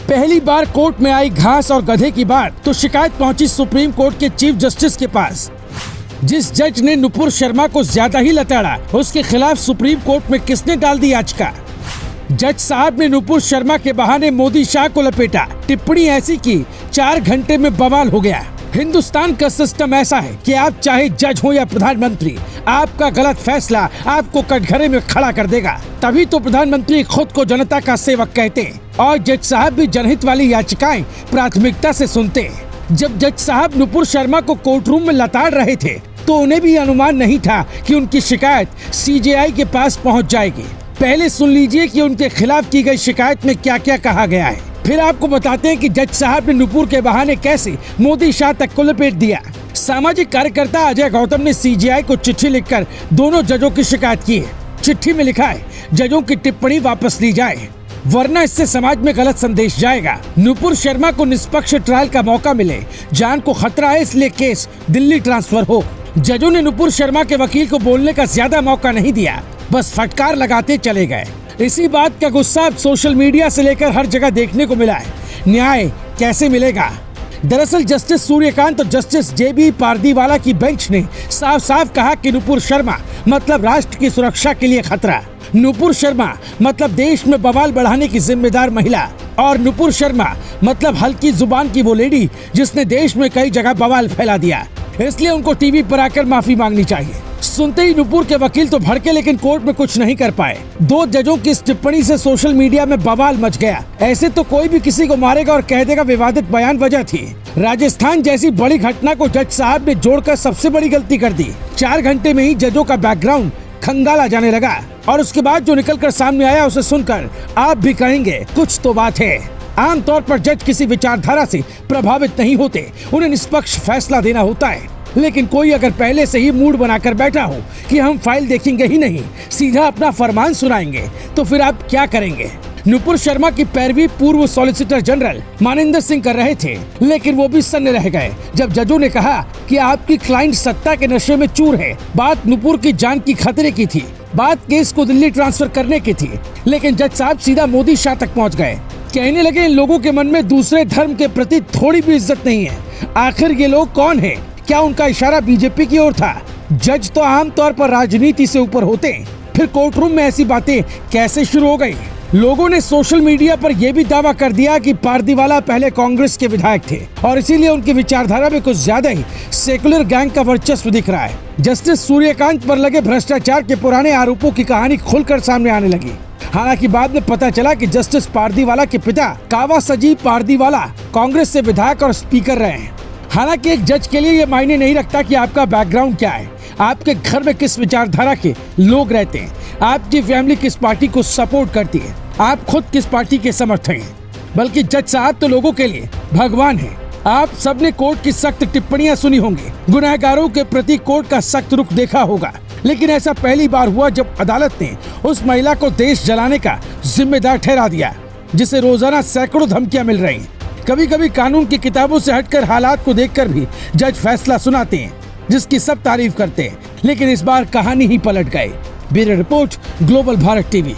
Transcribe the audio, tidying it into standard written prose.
पहली बार कोर्ट में आई घास और गधे की बात तो शिकायत पहुंची सुप्रीम कोर्ट के चीफ जस्टिस के पास। जिस जज ने नुपुर शर्मा को ज्यादा ही लताड़ा, उसके खिलाफ सुप्रीम कोर्ट में किसने डाल दी याचिका। जज साहब ने नुपुर शर्मा के बहाने मोदी शाह को लपेटा, टिप्पणी ऐसी की 4 घंटे में बवाल हो गया। हिंदुस्तान का सिस्टम ऐसा है कि आप चाहे जज हो या प्रधानमंत्री, आपका गलत फैसला आपको कटघरे में खड़ा कर देगा। तभी तो प्रधानमंत्री खुद को जनता का सेवक कहते हैं और जज साहब भी जनहित वाली याचिकाएं प्राथमिकता से सुनते हैं। जब जज साहब नुपुर शर्मा को कोर्ट रूम में लताड़ रहे थे तो उन्हें भी अनुमान नहीं था कि उनकी शिकायत सीजेआई के पास पहुंच जाएगी। पहले सुन लीजिए कि उनके खिलाफ की गई शिकायत में क्या क्या कहा गया है, फिर आपको बताते हैं कि जज साहब ने नुपुर के बहाने कैसे मोदी शाह तक को लपेट दिया। सामाजिक कार्यकर्ता अजय गौतम ने सीजेआई को चिट्ठी लिखकर दोनों जजों की शिकायत की है। चिट्ठी में लिखा है जजों की टिप्पणी वापस ली जाए, वरना इससे समाज में गलत संदेश जाएगा। नुपुर शर्मा को निष्पक्ष ट्रायल का मौका मिले, जान को खतरा है इसलिए केस दिल्ली ट्रांसफर हो। जजों ने नुपुर शर्मा के वकील को बोलने का ज्यादा मौका नहीं दिया, बस फटकार लगाते चले गए। इसी बात का गुस्सा अब सोशल मीडिया से लेकर हर जगह देखने को मिला है। न्याय कैसे मिलेगा? दरअसल जस्टिस सूर्यकांत और जस्टिस जेबी पारदीवाला की बेंच ने साफ साफ कहा कि नुपुर शर्मा मतलब राष्ट्र की सुरक्षा के लिए खतरा, नुपुर शर्मा मतलब देश में बवाल बढ़ाने की जिम्मेदार महिला, और नुपुर शर्मा मतलब हल्की जुबान की वो लेडी जिसने देश में कई जगह बवाल फैला दिया। इसलिए उनको टीवी पर आकर माफी मांगनी चाहिए। सुनते ही नुपुर के वकील तो भड़के, लेकिन कोर्ट में कुछ नहीं कर पाए। 2 जजों की इस टिप्पणी से सोशल मीडिया में बवाल मच गया। ऐसे तो कोई भी किसी को मारेगा और कह देगा विवादित बयान वजह थी। राजस्थान जैसी बड़ी घटना को जज साहब ने जोड़कर सबसे बड़ी गलती कर दी। 4 घंटे में ही जजों का बैकग्राउंड खंगाला जाने लगा और उसके बाद जो निकलकर सामने आया उसे सुनकर आप भी कहेंगे कुछ तो बात है। आमतौर पर जज किसी विचारधारा से प्रभावित नहीं होते, उन्हें निष्पक्ष फैसला देना होता है। लेकिन कोई अगर पहले से ही मूड बनाकर बैठा हो कि हम फाइल देखेंगे ही नहीं, सीधा अपना फरमान सुनाएंगे, तो फिर आप क्या करेंगे? नुपुर शर्मा की पैरवी पूर्व सॉलिसिटर जनरल मानिंदर सिंह कर रहे थे, लेकिन वो भी सन्न रह गए जब जजों ने कहा कि आपकी क्लाइंट सत्ता के नशे में चूर है। बात नुपुर की जान की खतरे की थी, बात केस को दिल्ली ट्रांसफर करने की थी, लेकिन जज साहब सीधा मोदी शाह तक पहुँच गए। कहने लगे इन लोगों के मन में दूसरे धर्म के प्रति थोड़ी भी इज्जत नहीं है। आखिर ये लोग कौन है? क्या उनका इशारा बीजेपी की ओर था? जज तो आमतौर पर राजनीति से ऊपर होते हैं, फिर कोर्ट रूम में ऐसी बातें कैसे शुरू हो गई? लोगों ने सोशल मीडिया पर यह भी दावा कर दिया कि पारदीवाला पहले कांग्रेस के विधायक थे और इसीलिए उनकी विचारधारा में कुछ ज्यादा ही सेकुलर गैंग का वर्चस्व दिख रहा है। जस्टिस सूर्यकांत पर लगे भ्रष्टाचार के पुराने आरोपों की कहानी खुलकर सामने आने लगी। हालांकि बाद में पता चला कि जस्टिस पारदीवाला के पिता कावा सजीव पारदीवाला कांग्रेस से विधायक और स्पीकर रहे हैं। हालांकि एक जज के लिए ये मायने नहीं रखता कि आपका बैकग्राउंड क्या है, आपके घर में किस विचारधारा के लोग रहते हैं, आपकी फैमिली किस पार्टी को सपोर्ट करती है, आप खुद किस पार्टी के समर्थक हैं। बल्कि जज साहब तो लोगों के लिए भगवान है। आप सबने कोर्ट की सख्त टिप्पणियां सुनी होंगी, गुनहगारों के प्रति कोर्ट का सख्त रुख देखा होगा, लेकिन ऐसा पहली बार हुआ जब अदालत ने उस महिला को देश जलाने का जिम्मेदार ठहरा दिया, जिसे रोजाना सैकड़ों धमकियां मिल रही हैं। कभी कभी कानून की किताबों से हटकर हालात को देखकर भी जज फैसला सुनाते हैं, जिसकी सब तारीफ करते हैं, लेकिन इस बार कहानी ही पलट गई। Bureau report, global Bharat TV.